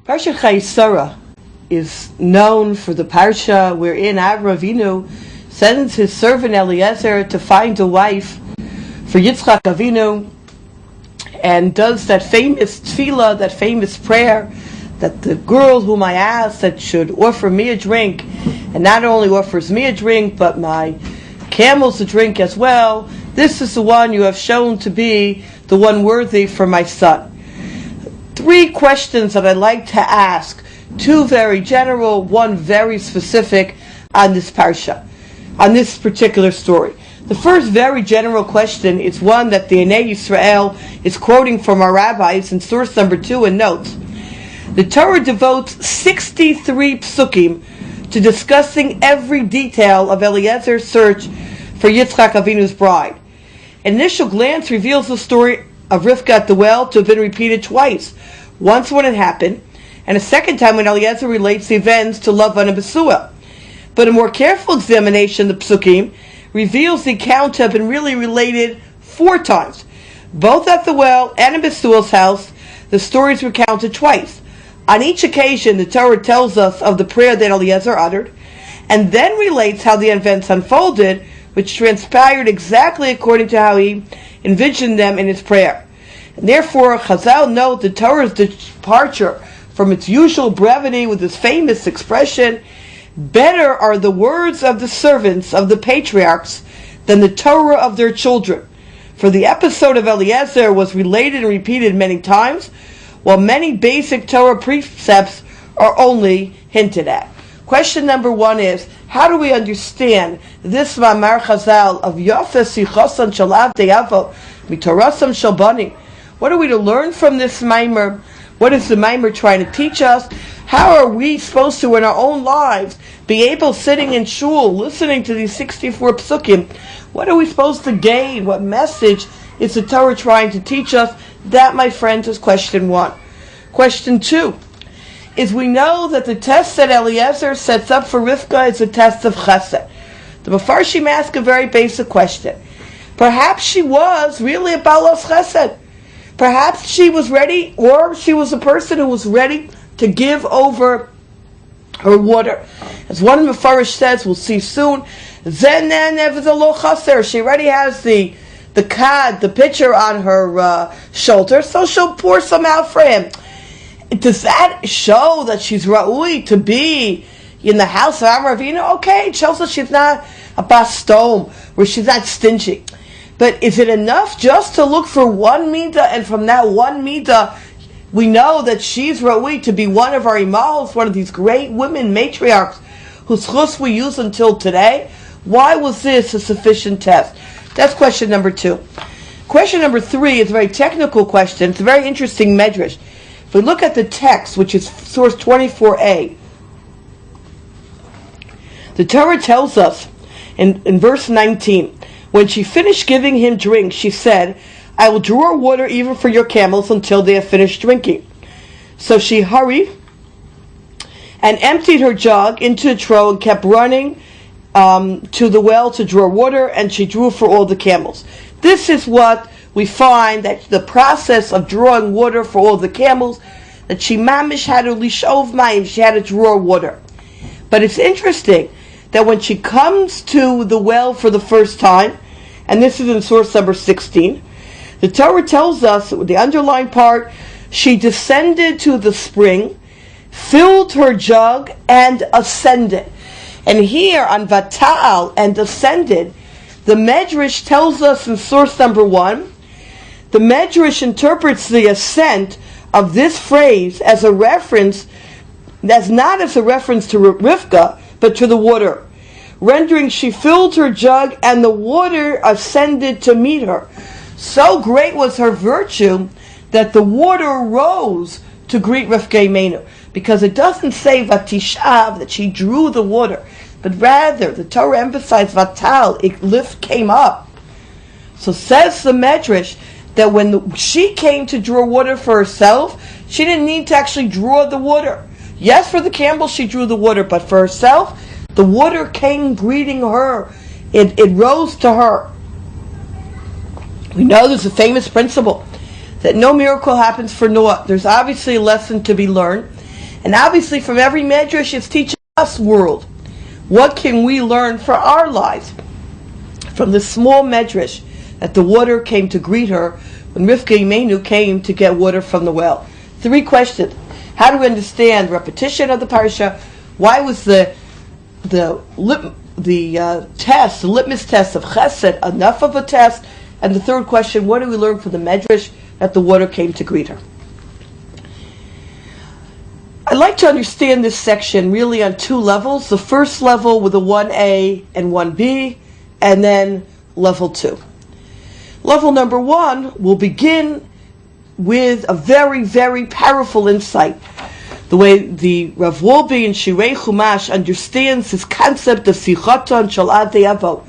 Parshat Chayei is known for the parsha wherein Avraham Avinu sends his servant Eliezer to find a wife for Yitzchak Avinu, and does that famous tefillah, that famous prayer, that the girl whom I asked that should offer me a drink, and not only offers me a drink, but my camels a drink as well. This is the one you have shown to be the one worthy for my son. 3 questions that I'd like to ask, 2 very general, 1 very specific on this parsha, on this particular story. The first very general question is one that the Anei Yisrael is quoting from our rabbis in source number 2 and notes. The Torah devotes 63 psukim to discussing every detail of Eliezer's search for Yitzchak Avinu's bride. An initial glance reveals the story of Rivka at the well to have been repeated twice. Once when it happened, and a second time when Eliezer relates the events to Lavan and Besuel. But a more careful examination of the psukim reveals the account to have been really related 4 times. Both at the well and in Besuel's house, the stories were counted twice. On each occasion, the Torah tells us of the prayer that Eliezer uttered, and then relates how the events unfolded, which transpired exactly according to how he envisioned them in his prayer. And therefore, Chazal note the Torah's departure from its usual brevity with this famous expression, "Better are the words of the servants of the patriarchs than the Torah of their children." For the episode of Eliezer was related and repeated many times, while many basic Torah precepts are only hinted at. Question number 1 is, how do we understand this Mamar Chazal of Yafes Yichosan Shalav Deyavo Mitorasam Shalbani? What are we to learn from this Maimer? What is the Maimer trying to teach us? How are we supposed to, in our own lives, be able, sitting in shul, listening to these 64 psukim, what are we supposed to gain? What message is the Torah trying to teach us? That, my friends, is question 1. Question 2 is, we know that the test that Eliezer sets up for Rivka is a test of chesed. The Mefarshim ask a very basic question. Perhaps she was really a balas chesed. Perhaps she was ready, or she was a person who was ready to give over her water. As one of the Mefarish says, we'll see soon, she already has the kad, the pitcher on her shoulder, so she'll pour some out for him. Does that show that she's ra'ui to be in the house of Avraham Avinu? Okay, it shows that she's not a bastom, where she's not stingy. But is it enough just to look for 1 midah, and from that 1 midah, we know that she's ra'ui to be one of our imals, one of these great women matriarchs whose chus we use until today? Why was this a sufficient test? That's question number 2. Question number 3 is a very technical question. It's a very interesting medrash. If we look at the text, which is source 24a, the Torah tells us in verse 19, when she finished giving him drink, she said, "I will draw water even for your camels until they have finished drinking." So she hurried and emptied her jug into a trough and kept running to the well to draw water, and she drew for all the camels. This is what we find, that the process of drawing water for all the camels, that she mamish had to lishov mayim, she had to draw water. But it's interesting that when she comes to the well for the first time, and this is in source number 16, the Torah tells us, the underlying part, she descended to the spring, filled her jug, and ascended. And here on Vatal and ascended, the Medrash tells us in source number 1, the Medrash interprets the ascent of this phrase as a reference, as not as a reference to Rivka, but to the water, rendering she filled her jug and the water ascended to meet her. So great was her virtue that the water rose to greet Rivka Imenu, because it doesn't say Vatishav, that she drew the water, but rather the Torah emphasized Vatal, it came up. So says the Medrash that when she came to draw water for herself, she didn't need to actually draw the water. Yes, for the camel she drew the water, but for herself, the water came greeting her. It rose to her. We know there's a famous principle that no miracle happens for naught. There's obviously a lesson to be learned. And obviously from every medrash it's teaching us world. What can we learn for our lives? From the small medrash that the water came to greet her when Rivka Imenu came to get water from the well. 3 questions. How do we understand repetition of the parsha? Why was the test, the litmus test of chesed, enough of a test? And the 3rd question, what do we learn from the medrash that the water came to greet her? I'd like to understand this section really on 2 levels. The first level with a 1a and 1b, and then level 2. Level number 1 will begin with a very, very powerful insight. The way the Rav Wolbe in Shirei Chumash understands this concept of Sichaton Shel Adei Avot.